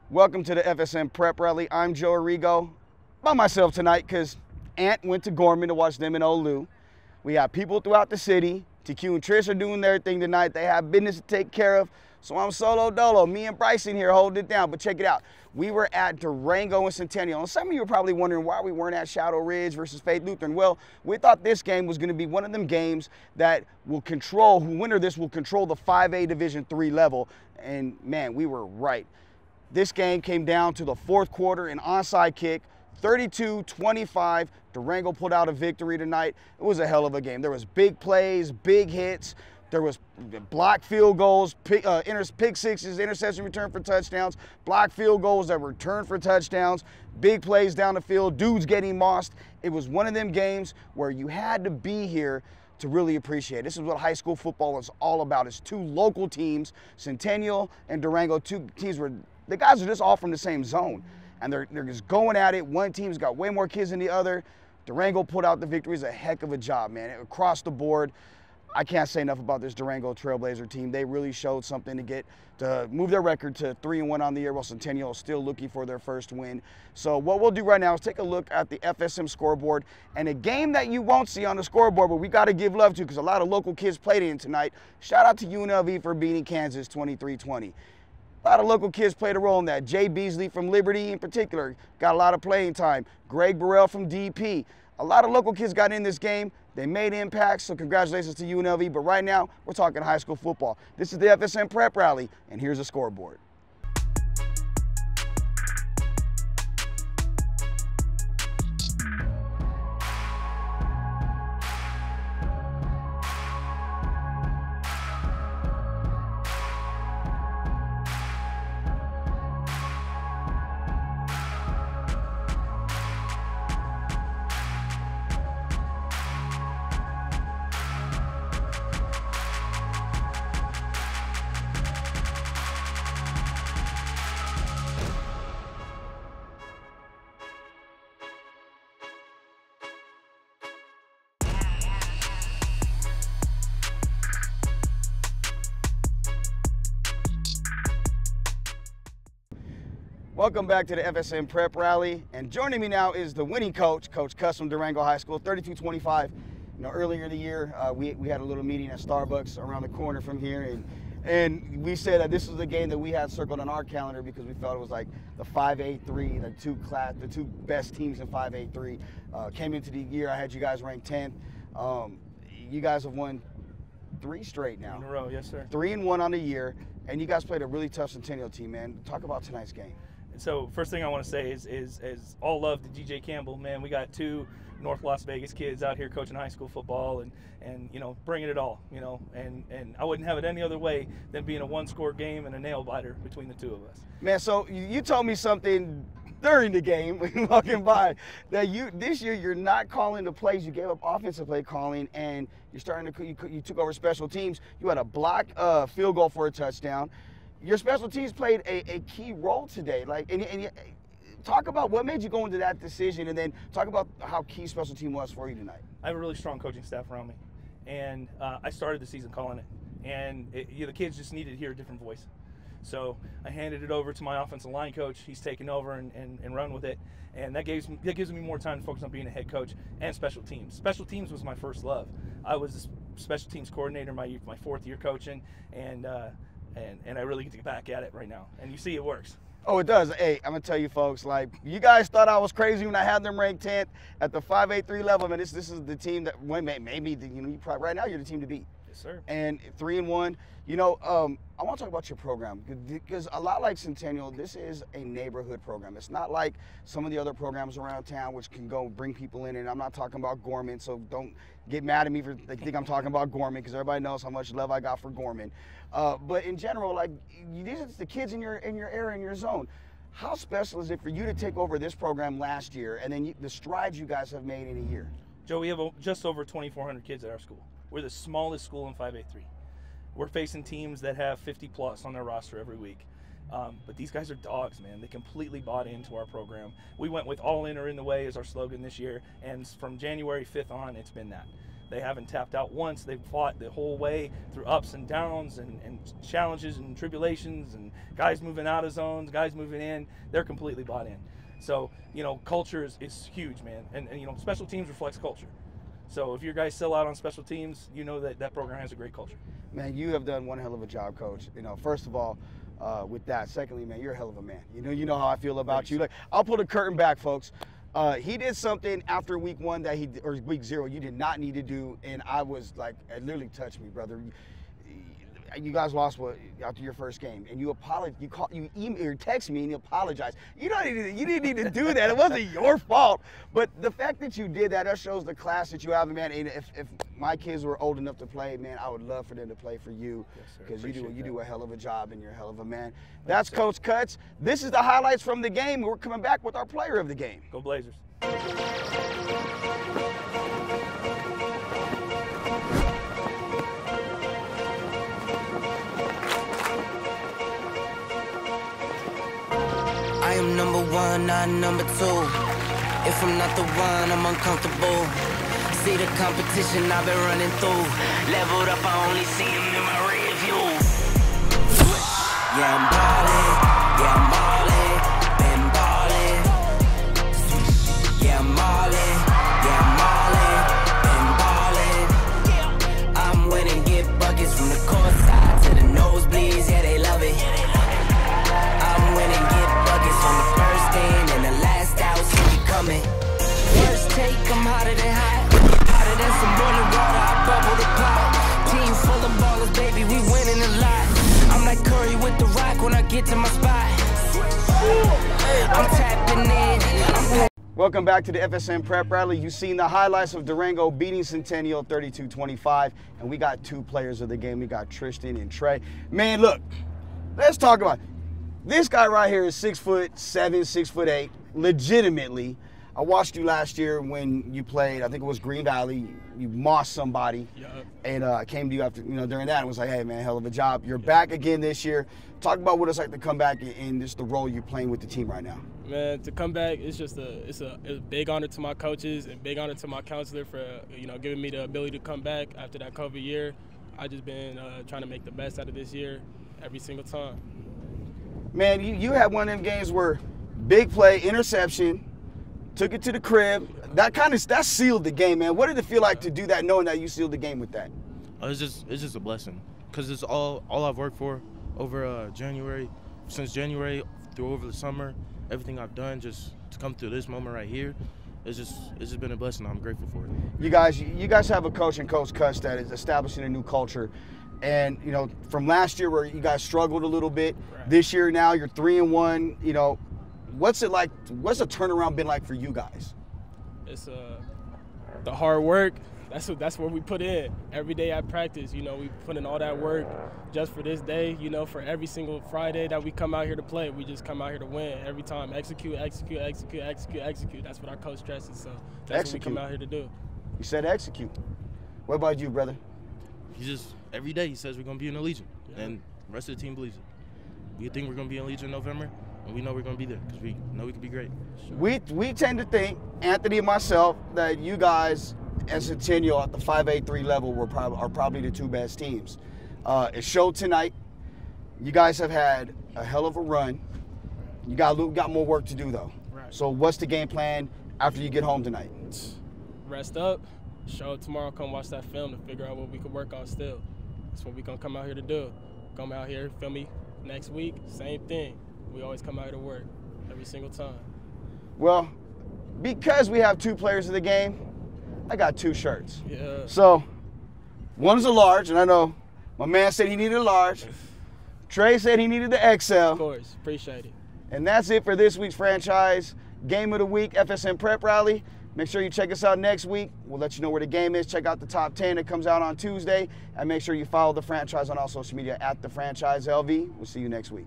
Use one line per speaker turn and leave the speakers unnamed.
Welcome to the FSM Prep Rally. I'm Joe Arrigo. By myself tonight because Ant went to Gorman to watch them in Olu. We have people throughout the city. TQ and Trish are doing their thing tonight. They have business to take care of. So I'm solo dolo. Me and Bryson here holding it down. But check it out. We were at Durango and Centennial. And some of you are probably wondering why we weren't at Shadow Ridge versus Faith Lutheran. Well, we thought this game was going to be one of them games that will control, who winner this will control the 5A Division III level. And man, we were right. This game came down to the fourth quarter, an onside kick, 32-25. Durango pulled out a victory tonight. It was a hell of a game. There was big plays, big hits. There was blocked field goals, pick sixes, interception return for touchdowns, blocked field goals that were returned for touchdowns, big plays down the field, dudes getting mossed. It was one of them games where you had to be here to really appreciate it. This is what high school football is all about. It's two local teams, Centennial and Durango, two teams where the guys are just all from the same zone, and they're just going at it. One team's got way more kids than the other. Durango pulled out the victory. It's a heck of a job, man. Across the board, I can't say enough about this Durango Trailblazer team. They really showed something to move their record to 3-1 on the year, while Centennial is still looking for their first win. So what we'll do right now is take a look at the FSM scoreboard, and a game that you won't see on the scoreboard, but we got to give love to because a lot of local kids played in tonight. Shout out to UNLV for beating Kansas 23-20. A lot of local kids played a role in that. Jay Beasley from Liberty in particular got a lot of playing time. Greg Burrell from DP. A lot of local kids got in this game. They made impacts, so congratulations to UNLV. But right now, we're talking high school football. This is the FSM Prep Rally, and here's the scoreboard. Welcome back to the FSM Prep Rally, and joining me now is the winning coach, Coach Cuss from Durango High School, 32-25. You know, earlier in the year, we had a little meeting at Starbucks around the corner from here, and we said that this was the game that we had circled on our calendar because we felt it was like the 5A3, the two best teams in 5A3. Came into the year, I had you guys ranked 10th. You guys have won 3 straight now.
In a row, yes, sir.
3-1 on the year, and you guys played a really tough Centennial team, man. Talk about tonight's game.
So first thing I want to say is all love to DJ Campbell, man. We got 2 North Las Vegas kids out here coaching high school football and you know, bringing it all, you know, and I wouldn't have it any other way than being a 1-score game and a nail biter between the 2 of us.
Man, so you told me something during the game walking by that this year you're not calling the plays. You gave up offensive play calling, and you're starting to you took over special teams. You had a block field goal for a touchdown. Your special teams played a key role today. And talk about what made you go into that decision, and then talk about how key special team was for you tonight.
I have a really strong coaching staff around me, and I started the season calling it, and the kids just needed to hear a different voice. So I handed it over to my offensive line coach. He's taken over and run with it, and that gives me more time to focus on being a head coach and special teams. Special teams was my first love. I was a special teams coordinator my 4th year coaching, and I really get to get back at it right now. And you see it works.
Oh, it does. Hey, I'm going to tell you folks, like, you guys thought I was crazy when I had them ranked 10th at the 5A3 level. Man, this is the team that, maybe, you probably, right now you're the team to beat.
Yes, sir.
And 3-1. You know, I want to talk about your program because a lot like Centennial, this is a neighborhood program. It's not like some of the other programs around town which can go bring people in, and I'm not talking about Gorman, so don't get mad at me for they think I'm talking about Gorman because everybody knows how much love I got for Gorman. But in general, like, these are the kids in your area, in your zone. How special is it for you to take over this program last year, and then the strides you guys have made in a year?
Joe, we have just over 2,400 kids at our school. We're the smallest school in 5A3. We're facing teams that have 50 plus on their roster every week. But these guys are dogs, man. They completely bought into our program. We went with all in or in the way as our slogan this year, and from January 5th on, it's been that. They haven't tapped out once. They've fought the whole way through ups and downs and challenges and tribulations and guys moving out of zones, guys moving in. They're completely bought in. So, you know, culture is huge, man. And, you know, special teams reflects culture. So if your guys sell out on special teams, you know that that program has a great culture. Man,
you have done one hell of a job, Coach. You know, first of all, with that. Secondly, man, you're a hell of a man. You know how I feel about you. Like, I'll pull the curtain back, folks. He did something after week 1 that or week 0 you did not need to do, and I was like, it literally touched me, brother. You guys lost after your first game, and you apologized. You email or text me and you apologized. You didn't need to do that. It wasn't your fault. But the fact that you did that shows the class that you have, man. And if my kids were old enough to play, man, I would love for them to play for you, because you do a hell of a job and you're a hell of a man. That's Coach Cuts. This is the highlights from the game. We're coming back with our player of the game.
Go Blazers.
I am number 1, not number 2. If I'm not the one, I'm uncomfortable. See the competition I've been running through. Leveled up, I only see him in my rear view. Yeah, I'm ballin', yeah, I'm ballin', been ballin'. Yeah, I'm ballin', yeah, I'm ballin', been ballin'. I'm winning, get buckets from the court side to the nosebleeds, yeah, they love it. I'm winning, get buckets on the first game and the last out, see me coming. First take, I'm hotter than hot. Hotter than some boiling water, I bubble the pot. Team full of ballers, baby, we winning a lot. I'm like Curry with the rock when I get to my spot. I'm tapping in.
Welcome back to the FSM Prep Rally. You've seen the highlights of Durango beating Centennial 32-25, and we got 2 players of the game. We got Tristan and Trey. Man, look, let's talk about it. This guy right here is 6'7", 6'8", legitimately. I watched you last year when you played, I think it was Green Valley. You mossed somebody, and I came to you after, during that and was like, hey, man, hell of a job. You're back again this year. Talk about what it's like to come back and just the role you're playing with the team right now.
Man, to come back, it's just a big honor to my coaches and big honor to my counselor for giving me the ability to come back after that COVID year. I just been trying to make the best out of this year every single time.
Man, you had one of them games where big play, interception, took it to the crib. That sealed the game, man. What did it feel like to do that, knowing that you sealed the game with that?
It's just a blessing, because it's all I've worked for over since January through over the summer. Everything I've done just to come through this moment right here, it's just been a blessing. I'm grateful for it. You guys have a coach in Coach Cuts that is establishing a new culture. And, from last year where you guys struggled a little bit, this year now you're 3-1, what's it like? What's the turnaround been like for you guys?
It's the hard work. That's what we put in. Every day at practice, we put in all that work just for this day, for every single Friday that we come out here to play. We just come out here to win every time. Execute, execute, execute, execute, execute. That's what our coach stresses, so that's what we come out here to do.
You said execute. What about you, brother?
Every day he says we're going to be in the Legion, and the rest of the team believes it. We think we're going to be in Legion in November, and we know we're going to be there because we know we can be great.
Sure. We tend to think, Anthony and myself, that you guys at Centennial at the 5A3 level are probably the 2 best teams. It showed tonight. You guys have had a hell of a run. You got more work to do, though.
Right.
So what's the game plan after you get home tonight?
Rest up. Show up tomorrow, come watch that film to figure out what we could work on still. That's what we're going to come out here to do. Come out here, film me next week, same thing. We always come out here to work every single time. Well,
because we have 2 players of the game, I got 2 shirts.
Yeah.
So, one's a large, and I know my man said he needed a large. Trey said he needed the XL.
Of course, appreciate it.
And that's it for this week's franchise Game of the Week, FSM Prep Rally. Make sure you check us out next week. We'll let you know where the game is. Check out the top 10 that comes out on Tuesday. And make sure you follow the franchise on all social media at the franchise LV. We'll see you next week.